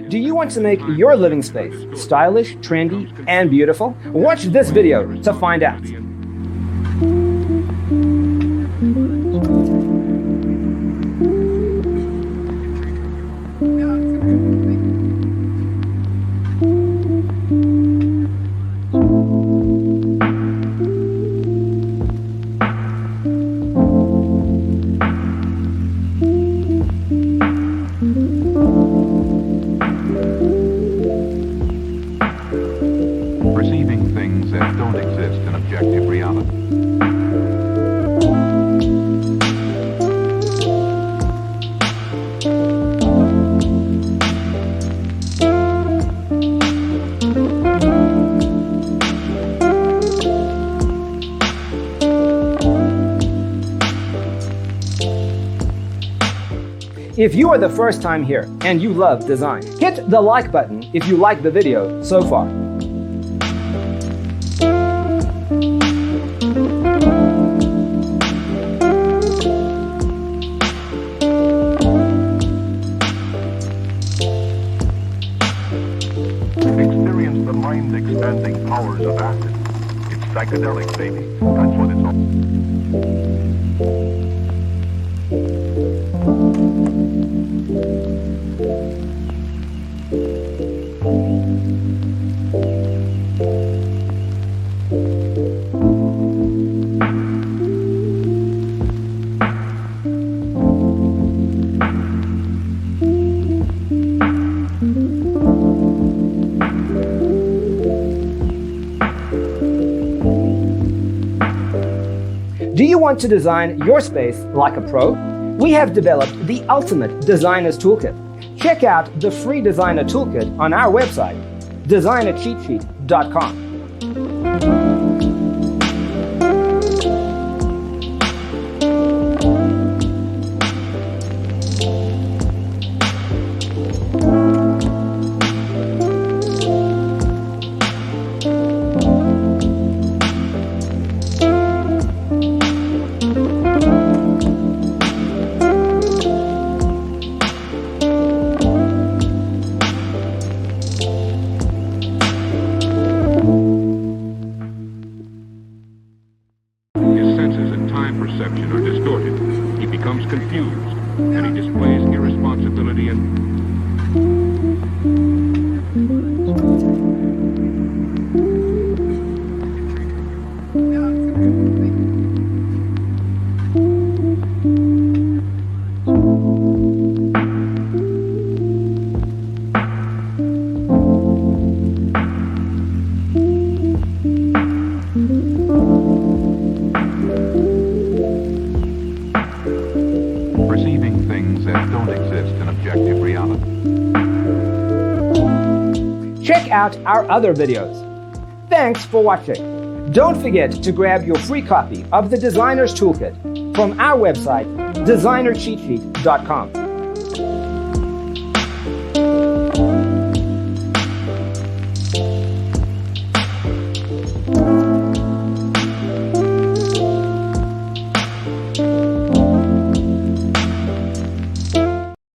Do you want to make your living space stylish, trendy, and beautiful? Watch this video to find out. Perceiving things that don't exist in objective reality. If you are the first time here and you love design, hit the like button if you like the video so far. Experience the mind-expanding powers of acid. It's psychedelic, baby. That's what it's all. Do you want to design your space like a pro? We have developed the ultimate designer's toolkit. Check out the free designer toolkit on our website, designercheatsheet.com. Perception are distorted. He becomes confused, and he displays irresponsibility and perceiving things that don't exist in objective reality. Check out our other videos. Thanks for watching. Don't forget to grab your free copy of the Designer's Toolkit from our website, designercheatsheet.com.